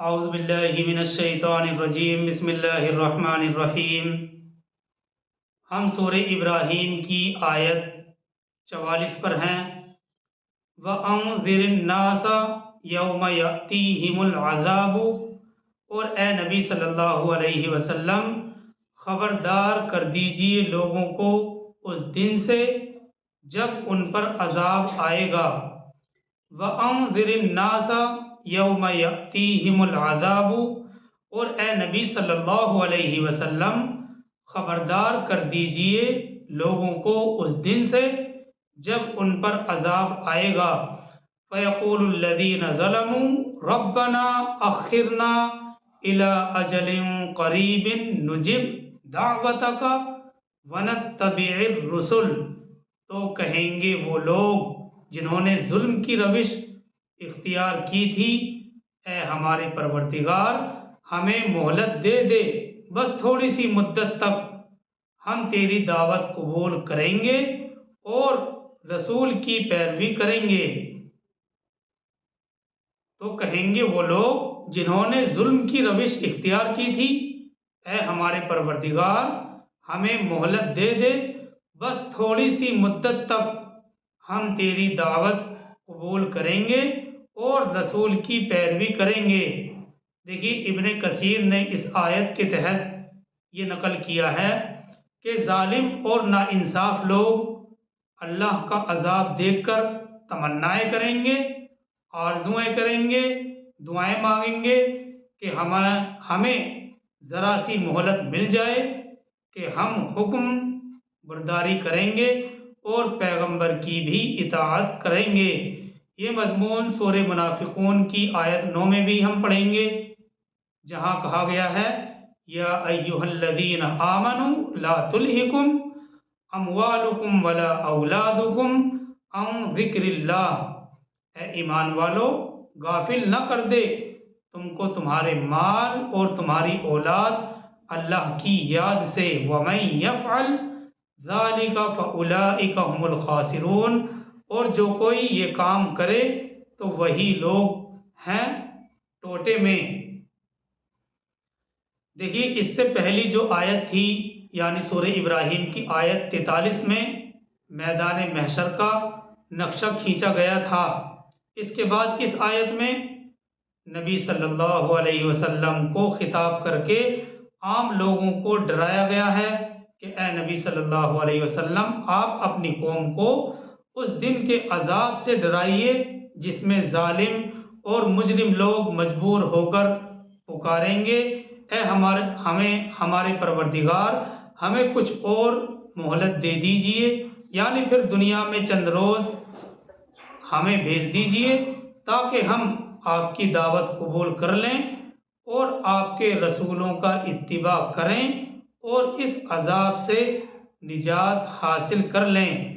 औज़ु बिल्लाहि मिनश्शैतानिर रजीम बिस्मिल्लाहिर्रहमानिर रहीम। हम सूरह इब्राहीम की आयत 44 पर हैं। व अंज़िरिन नासा यौम यअतीहिमुल अज़ाबु, और ए नबी सल्लल्लाहु अलैहि वसल्लम खबरदार कर दीजिए लोगों को उस दिन से जब उन पर अजाब आएगा। व अंज़िरिन नासा यौम यअतीहिमुल अज़ाबु, और ए नबी सल्लल्लाहु अलैहि वसल्लम खबरदार कर दीजिए लोगों को उस दिन से जब उन पर अजाब आएगा। फ़यक़ूलुल्लज़ीन ज़लमू रब्बना अख़िरना इला अजलिन क़रीबिन नुजिब दाअवतक वनत्तबिइर रुसुल। तो कहेंगे वो लोग जिन्होंने जुल्म की रविश इख्तियार की थी, ए हमारे परवरदिगार हमें मोहलत दे दे, बस थोड़ी सी मुद्दत तक हम तेरी दावत कबूल करेंगे और रसूल की पैरवी करेंगे। तो कहेंगे वो लोग जिन्होंने जुल्म की रविश इख्तियार की थी, ए हमारे परवरदिगार हमें मोहलत दे दे, बस थोड़ी सी मुद्दत तक हम तेरी दावत कबूल करेंगे और रसूल की पैरवी करेंगे। देखिए, इब्ने कसीर ने इस आयत के तहत ये नकल किया है कि जालिम और नाइंसाफ लोग अल्लाह का अजाब देखकर तमन्नाएं करेंगे, आरजुएं करेंगे, दुआएं मांगेंगे कि हमें ज़रा सी मोहलत मिल जाए कि हम हुक्म बरदारी करेंगे और पैगंबर की भी इताअत करेंगे। ये मज़मून सूरह मुनाफिकून की आयत 9 में भी हम पढ़ेंगे, जहाँ कहा गया है या अय्युहल्लज़ीना आमनू ला तुल्हिकुम अमवालुकुम वला औलादुकुम अन ज़िक्रिल्लाह। ए ईमान वालो, गाफिल न कर दे तुमको तुम्हारे माल और तुम्हारी औलाद अल्लाह की याद से। वमन यफ़अल ज़ालिका फ़उलाइका हुमुल ख़ासिरून, और जो कोई ये काम करे तो वही लोग हैं टोटे में। देखिए, इससे पहली जो आयत थी यानी सूरह इब्राहीम की आयत 43 में मैदान महशर का नक्शा खींचा गया था। इसके बाद इस आयत में नबी सल्लल्लाहु अलैहि वसल्लम को खिताब करके आम लोगों को डराया गया है कि ए नबी सल्लल्लाहु अलैहि वसल्लम, आप अपनी कौम को उस दिन के अजाब से डराइए जिसमें जालिम और मुजरिम लोग मजबूर होकर पुकारेंगे, ए हमारे परवरदिगार हमें कुछ और मोहलत दे दीजिए, यानी फिर दुनिया में चंद रोज़ हमें भेज दीजिए ताकि हम आपकी दावत कबूल कर लें और आपके रसूलों का इत्तिबा करें और इस अजाब से निजात हासिल कर लें।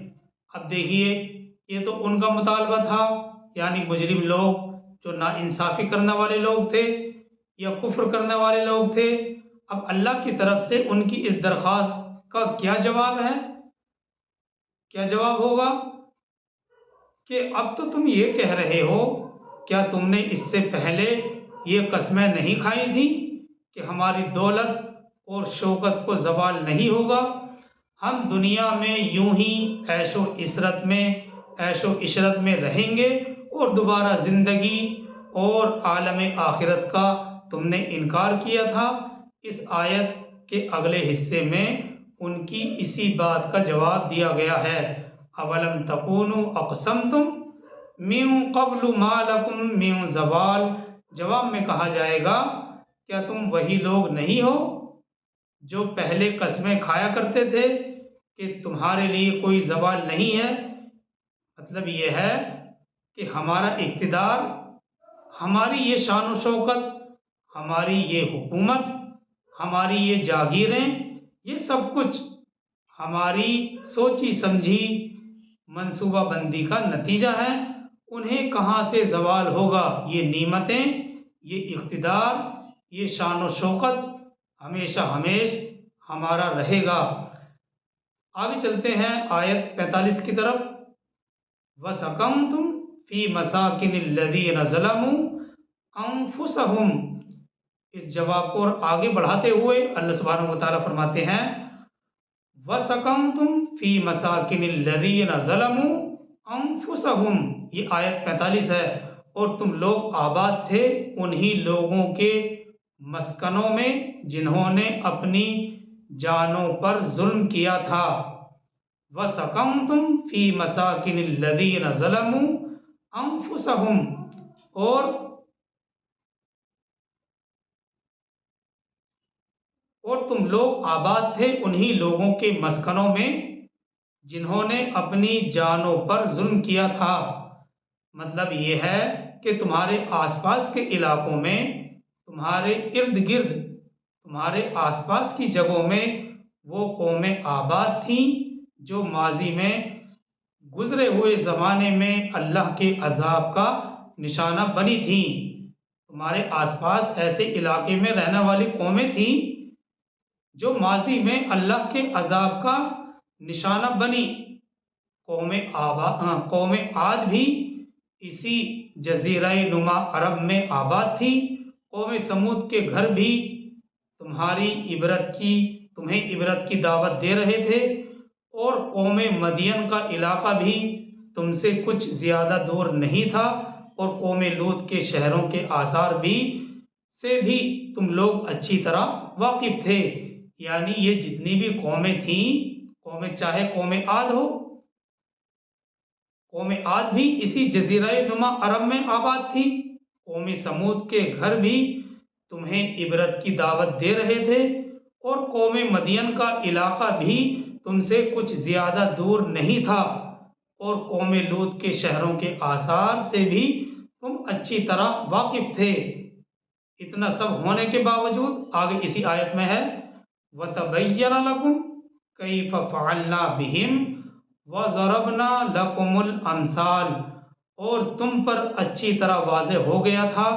अब देखिए, ये तो उनका मुतालबा था, यानी मुजरिम लोग जो नाइंसाफ़ी करने वाले लोग थे या कुफ्र करने वाले लोग थे। अब अल्लाह की तरफ से उनकी इस दरख्वास्त का क्या जवाब है? क्या जवाब होगा कि अब तो तुम ये कह रहे हो, क्या तुमने इससे पहले ये कस्में नहीं खाई थी कि हमारी दौलत और शौकत को ज़वाल नहीं होगा, हम दुनिया में यूं ही ऐशो इशरत में रहेंगे और दोबारा ज़िंदगी और आलम आखिरत का तुमने इनकार किया था। इस आयत के अगले हिस्से में उनकी इसी बात का जवाब दिया गया है। अवलम तकूनु अक़समतुम मिन क़ब्लु मा लकुम मिन ज़वाल। जवाब में कहा जाएगा, क्या तुम वही लोग नहीं हो जो पहले कस्में खाया करते थे कि तुम्हारे लिए कोई ज़वाल नहीं है। मतलब यह है कि हमारा इक़्तिदार, हमारी ये शान व शौकत, हमारी ये हुकूमत, हमारी ये जागीरें, ये सब कुछ हमारी सोची समझी मंसूबा बंदी का नतीजा है। उन्हें कहाँ से ज़वाल होगा? ये नीमतें, ये इक़्तिदार, ये शान व शौकत हमेशा हमेश हमारा रहेगा। आगे चलते हैं आयत 45 की तरफ। वसकंतुम फ़ी मसाकिनिल्लज़ीना ज़लमू अंफुसहुम। इस जवाब को और आगे बढ़ाते हुए अल्लाह सुब्हानहु व तआला फरमाते हैं वसकंतुम फी मसाकिनिल्लज़ीना ज़लमू अंफुसहुम। ये आयत 45 है। और तुम लोग आबाद थे उन्हीं लोगों के मस्कनों में जिन्होंने अपनी जानों पर जुल्म किया था। वसकंतुम फी मसाकिनिल्लज़ीना ज़लमू अंफुसहुम। और तुम लोग आबाद थे उन्हीं लोगों के मस्कनों में जिन्होंने अपनी जानों पर जुल्म किया था। मतलब ये है कि तुम्हारे आसपास के इलाकों में, तुम्हारे इर्द गिर्द, तुम्हारे आसपास की जगहों में वो कौमें आबाद थीं जो माजी में गुजरे हुए ज़माने में अल्लाह के अजाब का निशाना बनी थीं। तुम्हारे आसपास ऐसे इलाके में रहने वाली कौमें थीं जो माजी में अल्लाह के अजाब का निशाना बनी। कौम आद भी इसी जजीरा नुमा अरब में आबाद थी। कौम समूद के घर भी तुम्हें इबरत की दावत दे रहे थे। और कौम मदियन का इलाका भी तुमसे कुछ ज़्यादा दूर नहीं था। और कौम लूत के शहरों के आसार भी तुम लोग अच्छी तरह वाकिफ थे। यानी ये जितनी भी कौमें थीं, कौमें चाहे कौम आद हो, कौम आद भी इसी जजीरा नुमा अरब में आबाद थी। कौम समूद के घर भी तुम्हें इबरत की दावत दे रहे थे। और कौम मदियन का इलाका भी तुमसे कुछ ज़्यादा दूर नहीं था। और कौम लूत के शहरों के आसार से भी तुम अच्छी तरह वाकिफ थे। इतना सब होने के बावजूद आगे इसी आयत में है वतबय्यन लकुम कैफ फ़अलना बिहिम वज़रबना लकुमुल अमसाल। और तुम पर अच्छी तरह वाज़े हो गया था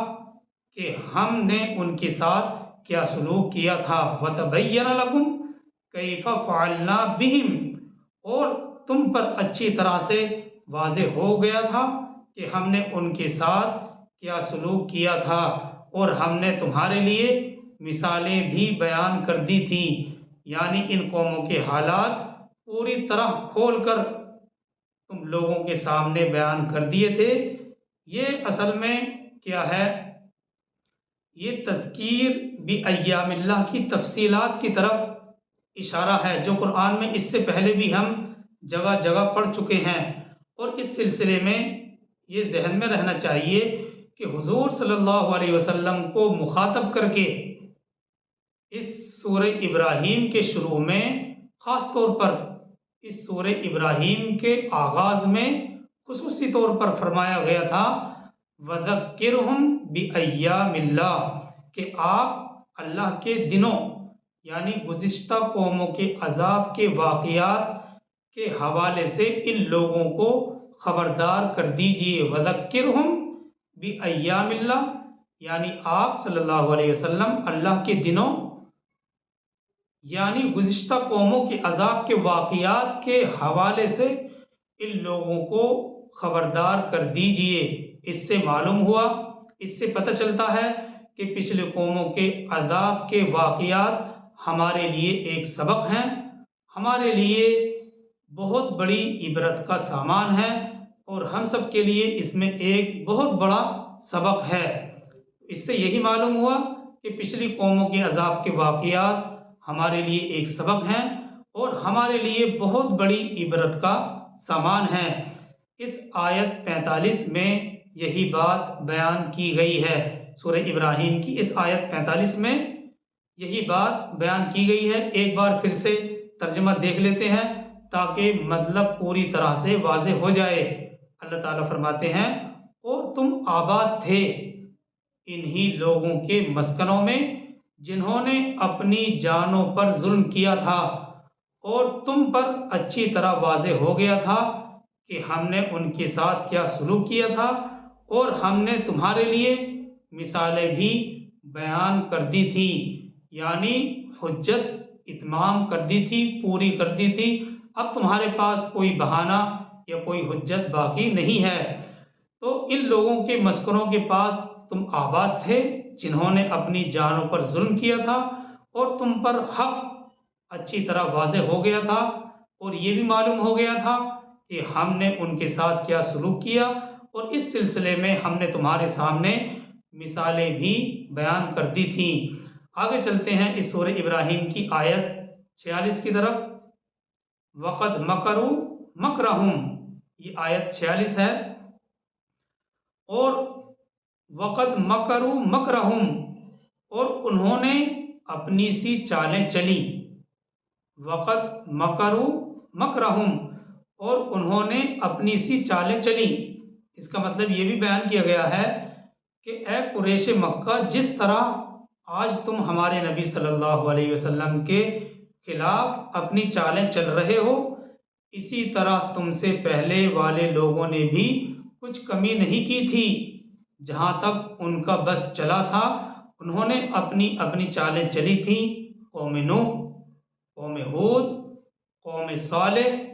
कि हमने उनके साथ क्या सलूक किया था। वतबय्यन लकुम कैफ फ़अलना बिहिम। और तुम पर अच्छी तरह से वाज़े हो गया था कि हमने उनके साथ क्या सलूक किया था। और हमने तुम्हारे लिए मिसालें भी बयान कर दी थी। यानी इन कौमों के हालात पूरी तरह खोल कर तुम लोगों के सामने बयान कर दिए थे। ये असल में क्या है, ये तज़कीर बि अय्यामिल्लाह की तफसीलात की तरफ इशारा है जो कुरान में इससे पहले भी हम जगह जगह पढ़ चुके हैं। और इस सिलसिले में ये जहन में रहना चाहिए कि हुजूर सल्लल्लाहु अलैहि वसल्लम को मुखातब करके इस सूरह इब्राहीम के शुरू में, ख़ास तौर पर इस सूरह इब्राहीम के आगाज़ में खुसूसी तौर पर फरमाया गया था वज़क्किरहुम बिअय्यामिल्लाह, कि आप अल्लाह के दिनों यानी गुज़िश्ता कौमों के अजाब के वाक़यात के हवाले से इन लोगों को ख़बरदार कर दीजिए। वज़क्किरहुम बिअय्यामिल्लाह यानी आप सल्लल्लाहु अलैहि वसल्लम अल्लाह के दिनों यानी गुज़िश्ता कौमों के अजाब के वाक़यात के हवाले से इन लोगों को ख़बरदार कर दीजिए। इससे मालूम हुआ, इससे पता चलता है कि पिछले कौमों के अजाब के वाक़यात हमारे लिए एक सबक हैं, हमारे लिए बहुत बड़ी इबरत का सामान है। और हम सब के लिए इसमें एक बहुत बड़ा सबक है। इससे यही मालूम हुआ कि पिछली कौमों के अजाब के वाक़यात हमारे लिए एक सबक हैं और हमारे लिए बहुत बड़ी इबरत का सामान है। इस आयत 45 में यही बात बयान की गई है। सूरह इब्राहीम की इस आयत 45 में यही बात बयान की गई है। एक बार फिर से तर्जमा देख लेते हैं ताकि मतलब पूरी तरह से वाज़े हो जाए। अल्लाह ताला फरमाते हैं और तुम आबाद थे इन्हीं लोगों के मस्कनों में जिन्होंने अपनी जानों पर जुल्म किया था। और तुम पर अच्छी तरह वाज़े हो गया था कि हमने उनके साथ क्या सलूक किया था। और हमने तुम्हारे लिए मिसालें भी बयान कर दी थी, यानी हुज्जत इत्माम कर दी थी, पूरी कर दी थी। अब तुम्हारे पास कोई बहाना या कोई हुज्जत बाकी नहीं है। तो इन लोगों के मस्करों के पास तुम आबाद थे, जिन्होंने अपनी जानों पर जुल्म किया था और तुम पर हक अच्छी तरह वाज़ेह हो गया था और ये भी मालूम हो गया था कि हमने उनके साथ क्या सलूक किया, और इस सिलसिले में हमने तुम्हारे सामने मिसालें भी बयान कर दी थी। आगे चलते हैं इस सूरह इब्राहिम की आयत 46 की तरफ। वक़द मकरू मकरहुम, ये आयत 46 है। और वक़द मकरू मकरहुम, और उन्होंने अपनी सी चालें चली। वक़द मकरू मकरहुम, और उन्होंने अपनी सी चालें चली। इसका मतलब ये भी बयान किया गया है कि ए कुरैश मक्का, जिस तरह आज तुम हमारे नबी सल्लल्लाहु अलैहि वसल्लम के खिलाफ अपनी चालें चल रहे हो, इसी तरह तुमसे पहले वाले लोगों ने भी कुछ कमी नहीं की थी। जहाँ तक उनका बस चला था, उन्होंने अपनी अपनी चालें चली थी। कौम नूह, कौम हूद, कौम सालेह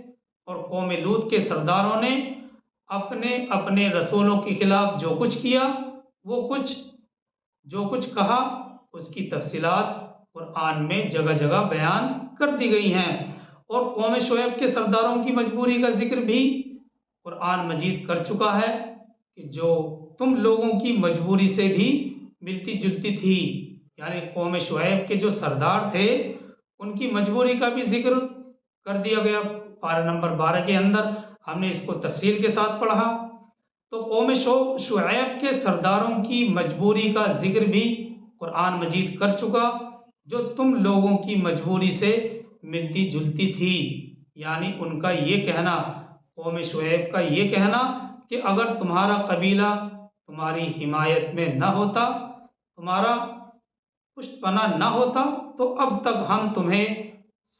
और कौम लूत के सरदारों ने अपने अपने रसूलों के खिलाफ जो कुछ किया, जो कुछ कहा, उसकी तफसीलात कुरान में जगह जगह बयान कर दी गई हैं। और कौम शुएब के सरदारों की मजबूरी का जिक्र भी कुरान मजीद कर चुका है कि जो तुम लोगों की मजबूरी से भी मिलती जुलती थी। यानी कौम शुएब के जो सरदार थे, उनकी मजबूरी का भी जिक्र कर दिया गया पारा नंबर 12 के अंदर। हमने इसको तफसील के साथ पढ़ा। तो कौम शुएब के सरदारों की मजबूरी का जिक्र भी कुरान मजीद कर चुका, जो तुम लोगों की मजबूरी से मिलती जुलती थी। यानी उनका ये कहना, कौम शुएब का ये कहना कि अगर तुम्हारा कबीला तुम्हारी हिमायत में न होता, तुम्हारा पुष्टपना न होता, तो अब तक हम तुम्हें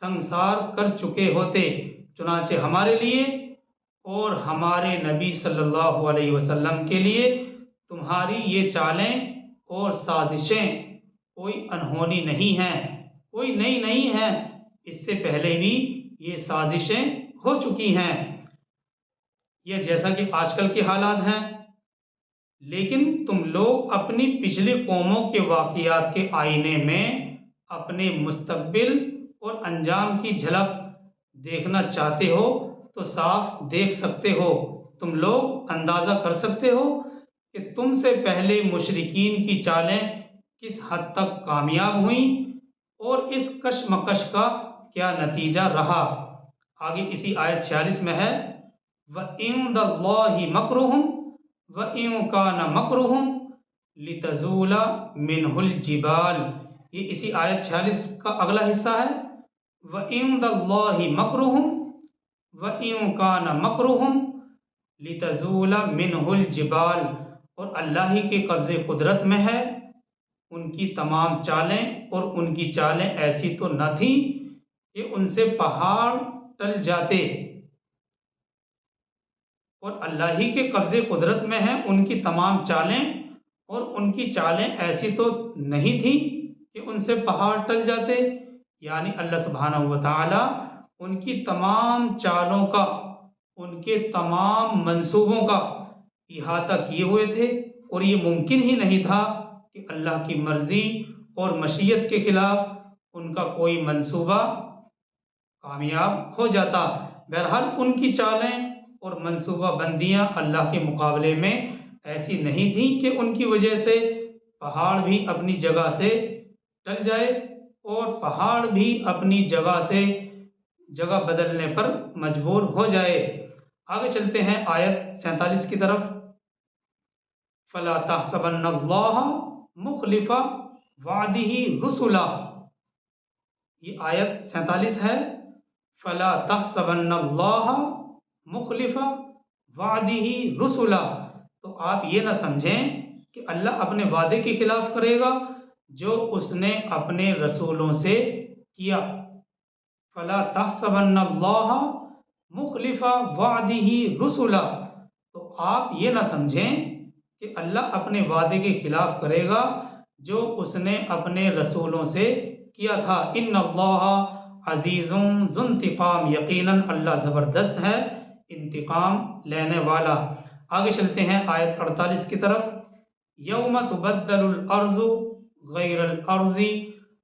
संसार कर चुके होते। चुनांचे हमारे लिए और हमारे नबी सल्लल्लाहु अलैहि वसल्लम के लिए तुम्हारी ये चालें और साजिशें कोई अनहोनी नहीं हैं, कोई नई नहीं हैं। इससे पहले भी ये साजिशें हो चुकी हैं। ये जैसा कि आजकल के हालात हैं, लेकिन तुम लोग अपनी पिछली कौमों के वाक़ियात के आईने में अपने मुस्तक़बिल और अंजाम की झलक देखना चाहते हो तो साफ देख सकते हो। तुम लोग अंदाज़ा कर सकते हो कि तुमसे पहले मुशरिकीन की चालें किस हद तक कामयाब हुई और इस कशमकश का क्या नतीजा रहा। आगे इसी आयत 46 में है, व इंदल्लाहि मकरुहुम व इन कान मकरुहुम लितज़ूला मिनहुल जिबाल। ये इसी आयत 46 का अगला हिस्सा है। व इंदल्लाहि मकरुहुम व इन कान मकरुहुम लितज़ूला मिनहुल जिबाल, और अल्लाह ही के कब्ज़े कुदरत में है उनकी तमाम चालें, और उनकी चालें ऐसी तो न थी कि उनसे पहाड़ टल जाते। और अल्लाह ही के कब्ज़े कुदरत में है उनकी तमाम चालें, और उनकी चालें ऐसी तो नहीं थी कि उनसे पहाड़ टल जाते। यानी अल्लाह सुब्हानहू व तआला उनकी तमाम चालों का, उनके तमाम मंसूबों का इहाता किए हुए थे, और ये मुमकिन ही नहीं था कि अल्लाह की मर्ज़ी और मशीयत के खिलाफ उनका कोई मंसूबा कामयाब हो जाता। बहरहाल उनकी चालें और मंसूबा बंदियाँ अल्लाह के मुकाबले में ऐसी नहीं थी कि उनकी वजह से पहाड़ भी अपनी जगह से टल जाए और पहाड़ भी अपनी जगह से जगह बदलने पर मजबूर हो जाए। आगे चलते हैं आयत 47 की तरफ। फला तहसबन्नल्लाह मुखलिफा वादिही रुसुला, ये आयत 47 है। फला तहसबन्नल्लाह मुखलिफा वादिही रुसुला, तो आप ये ना समझें कि अल्लाह अपने वादे के खिलाफ करेगा जो उसने अपने रसूलों से किया। फला तहसबन्नल्लाह मुखलिफा वादिही रुसुला, तो आप ये ना समझें कि अल्लाह अपने वादे के खिलाफ करेगा जो उसने अपने रसूलों से किया था। इन्नल्लाह अज़ीज़ुन ज़ुन्तिक़ाम, यकीनन अल्लाह ज़बरदस्त है, इंतकाम लेने वाला। आगे चलते हैं आयत 48 की तरफ। यौम तुबद्दलुल अर्ज़ु गैरल अर्ज़ि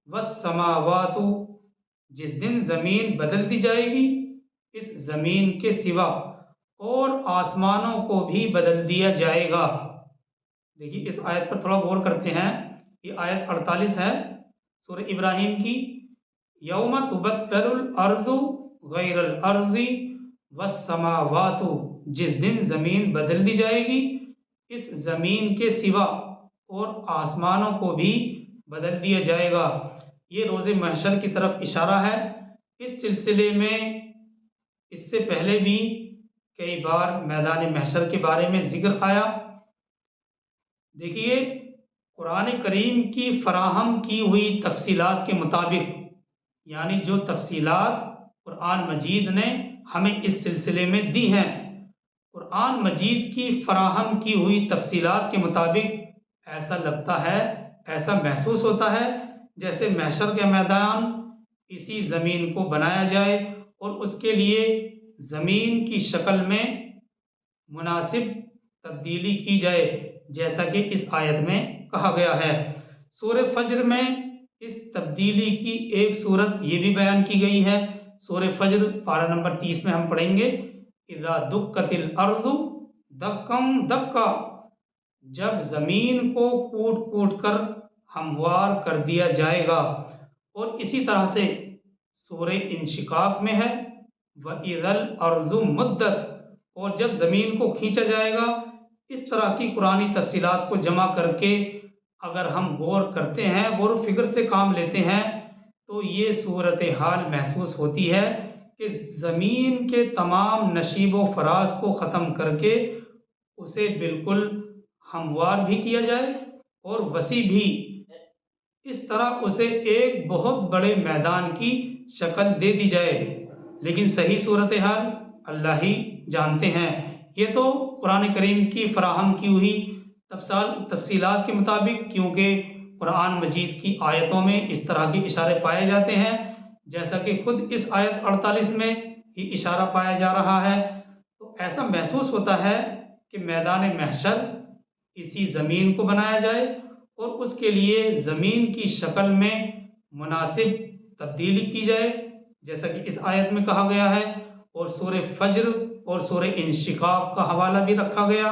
वस्समावातु, जिस दिन ज़मीन बदल दी जाएगी इस ज़मीन के सिवा, और आसमानों को भी बदल दिया जाएगा। देखिए इस आयत पर थोड़ा गौर करते हैं। ये आयत 48 है सूरह इब्राहिम की। यौम तुबद्दलुल अर्ज़ु गैरल अर्ज़ि वस्समावातु, जिस दिन ज़मीन बदल दी जाएगी इस ज़मीन के सिवा, और आसमानों को भी बदल दिया जाएगा। ये रोज़े महशर की तरफ इशारा है। इस सिलसिले में इससे पहले भी कई बार मैदान महशर के बारे में जिक्र आया। देखिए कुरान करीम की फराहम की हुई तफसीलात के मुताबिक, यानी जो तफसीलात कुरान मजीद ने हमें इस सिलसिले में दी हैं, कुरान मजीद की फराहम की हुई तफसीलात के मुताबिक ऐसा लगता है, ऐसा महसूस होता है जैसे महशर के मैदान इसी ज़मीन को बनाया जाए और उसके लिए ज़मीन की शक्ल में मुनासिब तब्दीली की जाए, जैसा कि इस आयत में कहा गया है। सूरह फज्र में इस तब्दीली की एक सूरत ये भी बयान की गई है। सूरह फज्र पारा नंबर 30 में हम पढ़ेंगे, इज़ा दुक्कतिल अर्ज़ु दक्कम दक्का, जब ज़मीन को कूट कूट कर हमवार कर दिया जाएगा। और इसी तरह से सूरह इंशिकाक में है, व इज़ल अर्ज़ु मुद्दत, और जब ज़मीन को खींचा जाएगा। इस तरह की कुरानी तफसीलात को जमा करके अगर हम गौर करते हैं, गौर फिक्र से काम लेते हैं, तो ये सूरत हाल महसूस होती है कि ज़मीन के तमाम नशीब व फराज को ख़त्म करके उसे बिल्कुल हमवार भी किया जाए और वसी भी, इस तरह उसे एक बहुत बड़े मैदान की शक्ल दे दी जाए। लेकिन सही सूरत हाल अल्लाह ही जानते हैं। ये तो कुरान करीम की फराहम की हुई तफसीलात के मुताबिक, क्योंकि कुरान मजीद की आयतों में इस तरह के इशारे पाए जाते हैं, जैसा कि खुद इस आयत 48 में ही इशारा पाया जा रहा है। तो ऐसा महसूस होता है कि मैदान महशर इसी ज़मीन को बनाया जाए और उसके लिए ज़मीन की शक्ल में मुनासिब तब्दीली की जाए, जैसा कि इस आयत में कहा गया है। और सूरह फज्र और सूरह इंशिकाक का हवाला भी रखा गया।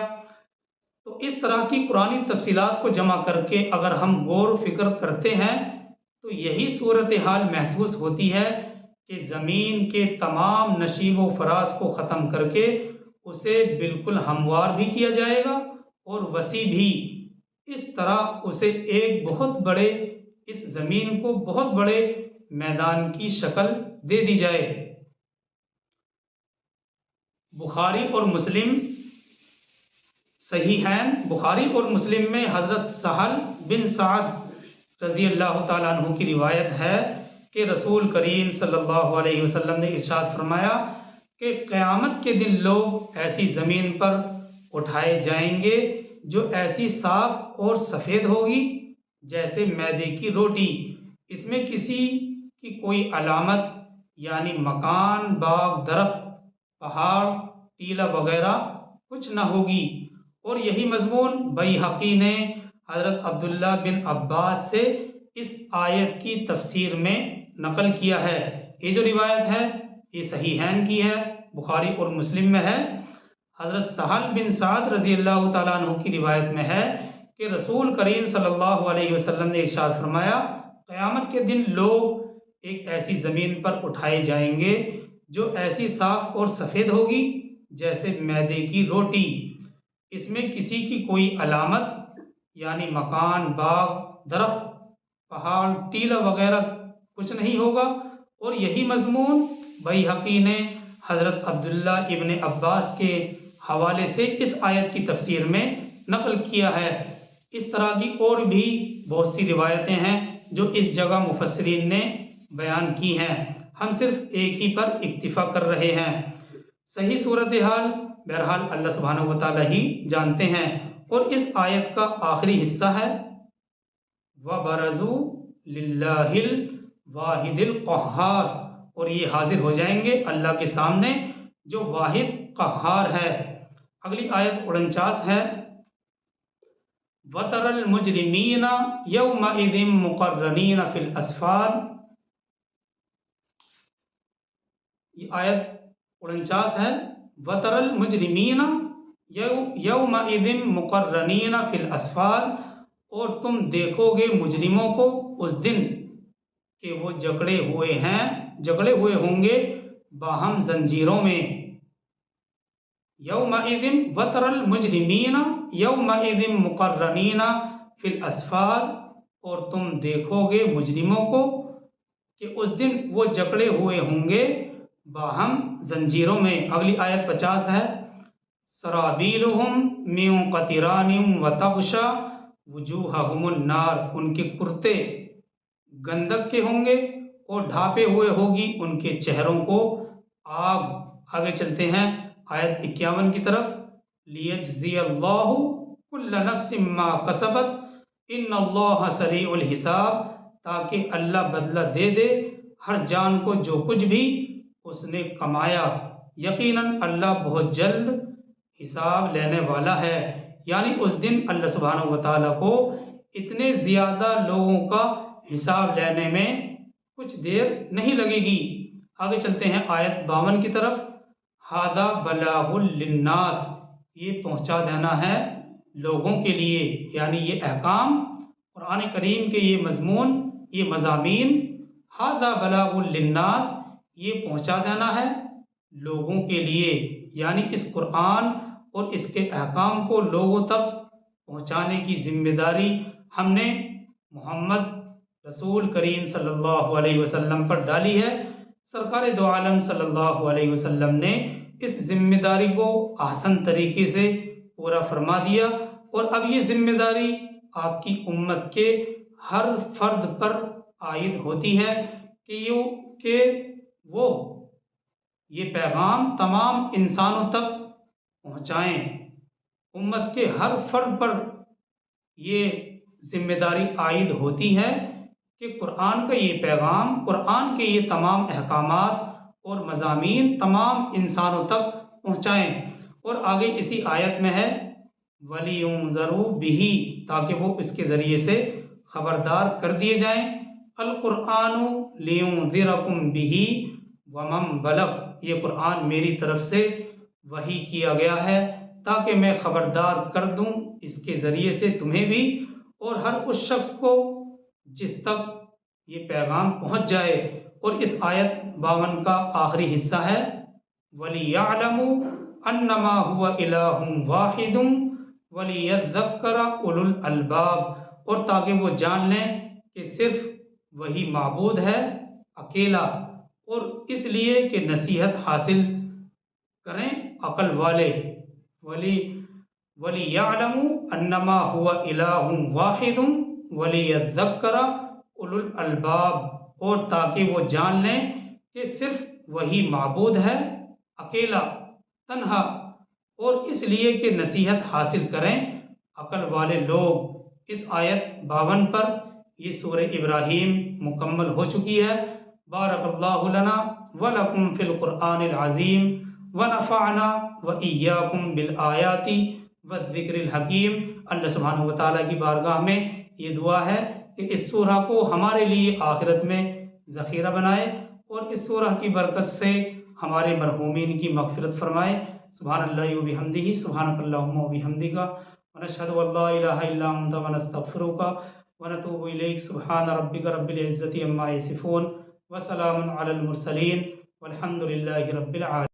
तो इस तरह की कुरानी तफसीलात को जमा करके अगर हम गौर फिक्र करते हैं, तो यही सूरत हाल महसूस होती है कि ज़मीन के तमाम नशीब व फराज को ख़त्म करके उसे बिल्कुल हमवार भी किया जाएगा और वसी भी। इस तरह उसे एक बहुत बड़े, इस ज़मीन को बहुत बड़े मैदान की शक्ल दे दी जाए। बुखारी और मुस्लिम सहीहैन, बुखारी और मुस्लिम में हज़रत सहल बिन साद रज़ी अल्लाह ताला अन्हु की रिवायत है कि रसूल करीम सल्लल्लाहु अलैहि वसल्लम ने इरशाद फरमाया कि क़यामत के दिन लोग ऐसी ज़मीन पर उठाए जाएंगे जो ऐसी साफ और सफ़ेद होगी जैसे मैदे की रोटी। इसमें किसी की कोई अलामत यानी मकान, बाग, दरख्त, पहाड़, टीला वगैरह कुछ न होगी। और यही मजमून बैहक़ी ने हज़रत अब्दुल्ला बिन अब्बास से इस आयत की तफसीर में नकल किया है। ये जो रिवायत है ये सहीहैन की है, बुखारी और मुस्लिम में है। हज़रत सहल बिन साद रज़ी अल्लाह ताला अन्हु की रिवायत में है कि रसूल करीम सल्लल्लाहु अलैहि वसल्लम ने इरशाद फरमाया, क़यामत के दिन लोग एक ऐसी ज़मीन पर उठाए जाएंगे जो ऐसी साफ और सफ़ेद होगी जैसे मैदे की रोटी। इसमें किसी की कोई अलामत यानी मकान, बाग, दरख्त, पहाड़, टीला वगैरह कुछ नहीं होगा। और यही मजमून बैहक़ी ने हज़रत अब्दुल्ला इब्न अब्बास के हवाले से इस आयत की तफसीर में नकल किया है। इस तरह की और भी बहुत सी रिवायतें हैं जो इस जगह मुफस्सिरीन ने बयान की हैं। हम सिर्फ एक ही पर इक्तिफा कर रहे हैं। सही सूरत हाल बहरहाल अल्लाह सुब्हानहू व तआला ही जानते हैं। और इस आयत का आखिरी हिस्सा है, व बरज़ू लिल्लाहिल वाहिदिल क़ह्हार, और ये हाजिर हो जाएंगे अल्लाह के सामने जो वाहिद क़ह्हार है। अगली आयत 49 है, वतरल मुजरिमीना यौमइज़िन मुक़र्रनीना फ़िल अस्फ़ाद। ये आयत 49 है। वतरल मुजरिमीना यौमइज़िन मुक़र्रनीना फ़िल अस्फ़ाद, और तुम देखोगे मुजरिमों को उस दिन कि वो जकड़े हुए होंगे बाहम जंजीरों में। यौमइज़िन वतरल मुजरिमीना यौमइज़िन मुक़र्रनीना फ़िल अस्फ़ाद, और तुम देखोगे मुजरिमों को कि उस दिन वो जकड़े हुए होंगे बाहम जंजीरों में। अगली आयत 50 है। सराबीलुहुम मिन क़तिरानिम व तग़शा वुजूहहुमुन नार, उनके कुर्ते गंधक के होंगे और ढापे हुए होगी उनके चेहरों को आग। आगे चलते हैं आयत 51 की तरफ। लियजज़ियल्लाहु कुल्ल नफ्सिम मा कसबत इन्नल्लाह सरीउल हिसाब, ताकि अल्लाह बदला दे दे हर जान को जो कुछ भी उसने कमाया, यकीनन अल्लाह बहुत जल्द हिसाब लेने वाला है। यानी उस दिन अल्लाह सुब्हानहू व तआला को इतने ज़्यादा लोगों का हिसाब लेने में कुछ देर नहीं लगेगी। आगे चलते हैं आयत 52 की तरफ। हादा बलागुल लिन्नास, ये पहुंचा देना है लोगों के लिए, यानी ये अहकाम कुरान करीम के ये मजमून, ये मज़ामीन, हादा बलागुल लिन्नास, ये पहुंचा देना है लोगों के लिए, यानी इस कुरान और इसके अहकाम को लोगों तक पहुंचाने की जिम्मेदारी हमने मोहम्मद रसूल करीम सल्लल्लाहु अलैहि वसल्लम पर डाली है। सरकार दो आलम सल्लल्लाहु अलैहि वसल्लम ने इस जिम्मेदारी को आसान तरीके से पूरा फरमा दिया, और अब ये जिम्मेदारी आपकी उम्मत के हर फर्द पर आयद होती है कि वो ये पैगाम तमाम इंसानों तक पहुँचाएँ। उम्मत के हर फर्द पर ये जिम्मेदारी आयद होती है कि कुरान का ये पैगाम, कुरान के ये तमाम अहकामात और मज़ामीन तमाम इंसानों तक पहुँचाएँ। और आगे इसी आयत में है वलियुंज़रू बिही, ताकि वो इसके ज़रिए से ख़बरदार कर दिए जाएँ। अल कुरानु लियुंज़िरकुम बिही वमन बलग, ये कुरान मेरी तरफ से वही किया गया है ताकि मैं ख़बरदार कर दूँ इसके ज़रिए से तुम्हें भी और हर उस शख्स को जिस तक ये पैगाम पहुँच जाए। और इस आयत 52 का आखिरी हिस्सा है वलियअलमु अन्नमा हुवा इलाहुम वाहिदुम वलियज़क्कर उलुल अलबाब, और ताकि वो जान लें कि सिर्फ वही माबूद है अकेला, और इसलिए कि नसीहत हासिल करें अकल वाले। वलियअलमु अन्नमा हुवा इलाहुम वाहिदुम वलियज़क्कर उलुल अलबाब, और ताकि वो जान लें कि सिर्फ वही माबूद है अकेला तन्हा, और इसलिए कि नसीहत हासिल करें अकल वाले लोग। इस आयत 52 पर ये सूरह इब्राहीम मुकम्मल हो चुकी है। बारकल्लाहु लना व लकुम फिल कुरआनिल अज़ीम व नफ़अना व इय्याकुम बिल आयाति व ज़िक्रिल हकीम। अल्लाह सुब्हानहू व तआला की बारगाह में ये दुआ है कि इस सूरह को हमारे लिए आखिरत में ज़ख़ीरा बनाए, और इस सूरह की बरकत से हमारे मरहूमीन की मग़फ़िरत फ़रमाए। सुब्हानल्लाहि व बिहम्दिही सुब्हानकल्लाहुम्मा व बिहम्दिका व नशहदु अल्ला इलाहा इल्ला अंता व नस्तग़फ़िरुका व नतूबु इलैक। सुब्हान रब्बिका रब्बिल इज़्ज़ति अम्मा यसिफ़ून व सलामुन अलल मुरसलीन वल्हम्दुलिल्लाहि रब्बिल आलमीन।